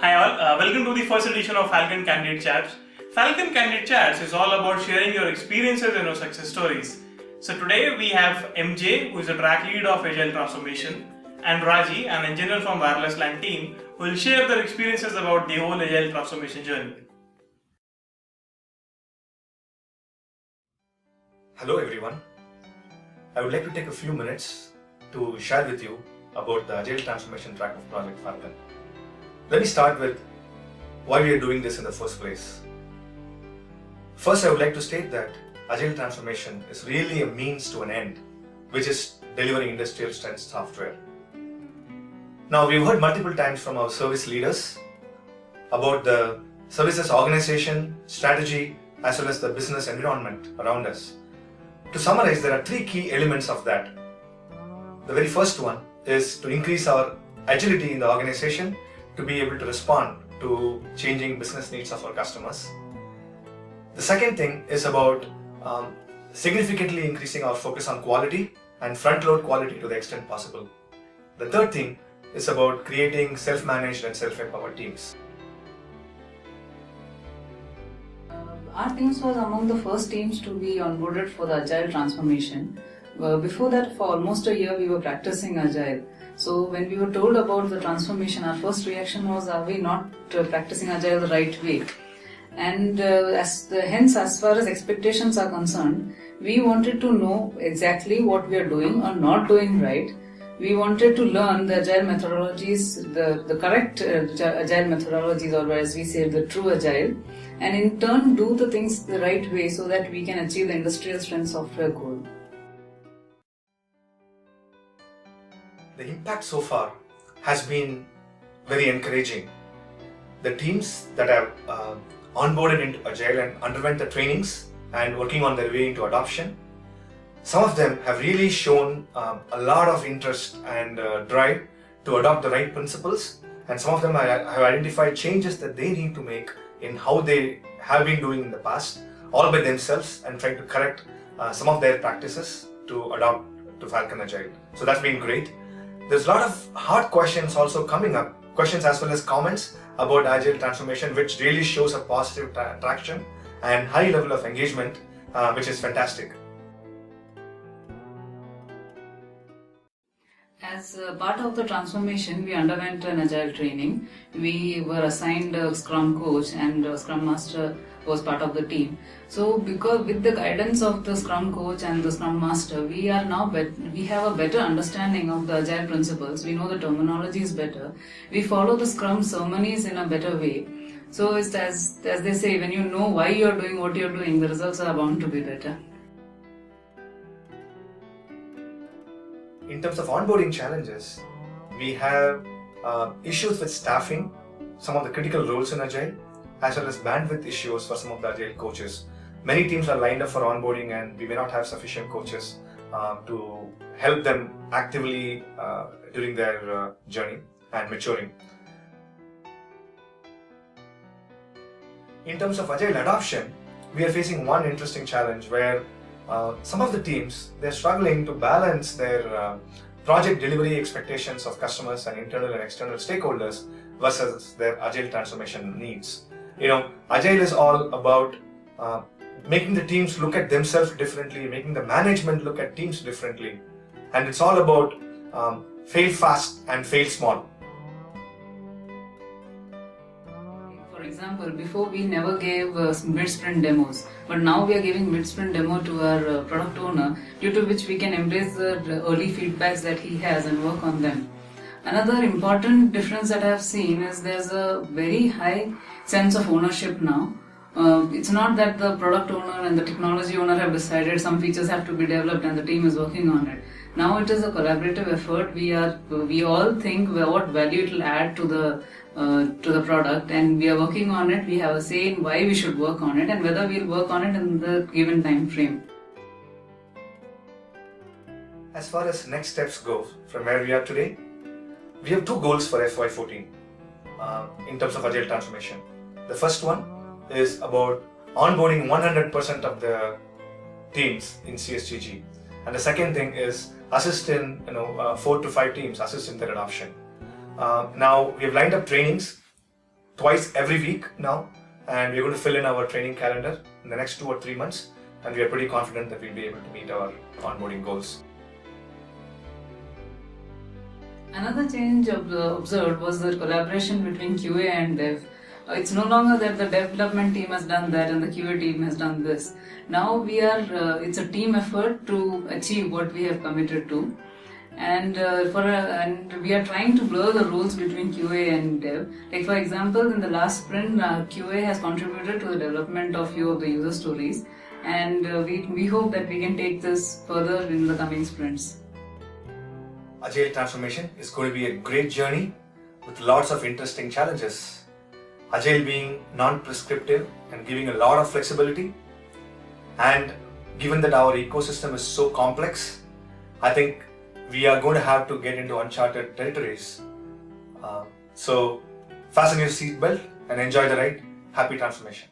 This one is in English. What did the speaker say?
Hi all, welcome to the first edition of Falcon Candid Chats. Falcon Candid Chats is all about sharing your experiences and your success stories. So today we have MJ, who is a track lead of Agile Transformation, and Raji, an engineer from Wireless LAN team, who will share their experiences about the whole Agile Transformation journey. Hello everyone. I would like to take a few minutes to share with you about the Agile Transformation track of Project Falcon. Let me start with why we are doing this in the first place. First, I would like to state that Agile Transformation is really a means to an end, which is delivering industrial strength software. Now, we've heard multiple times from our service leaders about the services organization, strategy, as well as the business environment around us. To summarize, there are three key elements of that. The very first one is to increase our agility in the organization to be able to respond to changing business needs of our customers. The second thing is about significantly increasing our focus on quality and front-load quality to the extent possible. The third thing is about creating self-managed and self-empowered teams. Our teams was among the first teams to be onboarded for the Agile Transformation. Before that, for almost a year, we were practicing Agile. So when we were told about the transformation, our first reaction was, are we not practicing Agile the right way? And hence, as far as expectations are concerned, we wanted to know exactly what we are doing or not doing right. We wanted to learn the Agile methodologies, the correct Agile methodologies, or as we say, the true Agile, and in turn do the things the right way so that we can achieve the industrial strength software goal. The impact so far has been very encouraging. The teams that have onboarded into Agile and underwent the trainings and working on their way into adoption, some of them have really shown a lot of interest and drive to adopt the right principles, and some of them have identified changes that they need to make in how they have been doing in the past, all by themselves, and trying to correct some of their practices to adopt to Falcon Agile. So that's been great. There's a lot of hard questions also coming up, questions as well as comments about Agile Transformation, which really shows a positive traction and high level of engagement, which is fantastic. As part of the transformation, we underwent an Agile training. We were assigned a Scrum coach, and a Scrum Master was part of the team. So, because with the guidance of the Scrum coach and the Scrum Master, we are now we have a better understanding of the Agile principles. We know the terminology is better. We follow the Scrum ceremonies in a better way. So, it's as they say, when you know why you are doing what you are doing, the results are bound to be better. In terms of onboarding challenges, we have issues with staffing some of the critical roles in Agile, as well as bandwidth issues for some of the Agile coaches. Many teams are lined up for onboarding, and we may not have sufficient coaches to help them actively during their journey and maturing. In terms of Agile adoption, we are facing one interesting challenge where some of the teams, they're struggling to balance their project delivery expectations of customers and internal and external stakeholders versus their Agile transformation needs. Agile is all about making the teams look at themselves differently, making the management look at teams differently, and it's all about fail fast and fail small. For example, before we never gave mid-sprint demos, but now we are giving mid-sprint demo to our product owner, due to which we can embrace the early feedbacks that he has and work on them. Another important difference that I have seen is there's a very high sense of ownership now. It's not that the product owner and the technology owner have decided some features have to be developed and the team is working on it. Now it is a collaborative effort. We all think what value it will add to the product, and we are working on it. We have a say in why we should work on it and whether we'll work on it in the given time frame. As far as next steps go from where we are today, we have two goals for FY14 in terms of Agile Transformation. The first one is about onboarding 100% of the teams in CSTG, and the second thing is assist in 4 to 5 teams assist in their adoption. Now we have lined up trainings twice every week now, and we're going to fill in our training calendar in the next 2 or 3 months, and we are pretty confident that we'll be able to meet our onboarding goals. Another change observed was the collaboration between QA and dev. It's no longer that the development team has done that and the QA team has done this. Now it's a team effort to achieve what we have committed to. And we are trying to blur the roles between QA and dev. Like for example, in the last sprint, QA has contributed to the development of few of the user stories, and we hope that we can take this further in the coming sprints. Agile Transformation is going to be a great journey with lots of interesting challenges. Agile being non-prescriptive and giving a lot of flexibility, and given that our ecosystem is so complex, I think we are going to have to get into uncharted territories. So fasten your seatbelt and enjoy the ride. Happy transformation.